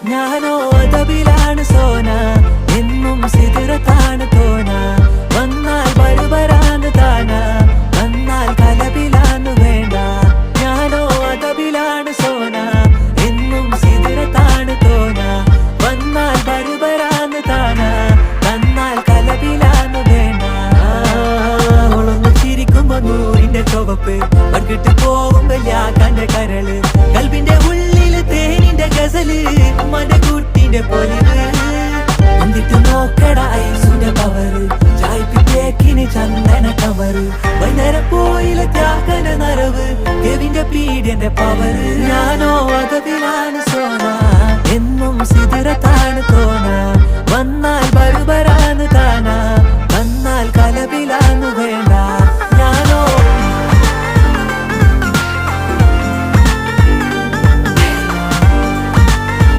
ഞാനോ അതബിലാണ് സോന, എന്നും സിദുറത്താണ് തോന. വന്നാൽ ബരുബരാന്ന് താന, വന്നാൽ കലബിലാന്ന് വേണ്ട. ഞാനോ അതബിലാണ് സോന, എന്നും സിദുറത്താണ് തോന. വന്നാൽ ബരുബരാന്ന് താന, വന്നാൽ കലബിലാന്ന് വേണ്ട. അവളൊന്ന് ചിരിക്കുമ്പോ നൂറിന്റെ ചുവപ്പ്, പങ്കിട്ട് പോകുമ്പോ യാക്കാന്റെ കരള്. കൽബിന്റെ ഉള്ളില് തേനിന്റെ ഗസല്, മനകൂട്ടിന്റെ പൊലിവ്. എന്നിട്ട് നോക്കട ഐസുന്റെ പവറ്, ചായ്പിക്കേക്കിന് ചന്ദന കവറ്. വൈകുന്നേരം പോയില്ല ത്യാഗന നരവ്, കെവിന്റെ പീഡിയന്റെ പവറ്. ഞാനോ അതബിലാണ് സോന, എന്നും സിദുറത്താണ് തോന. വന്നാൽ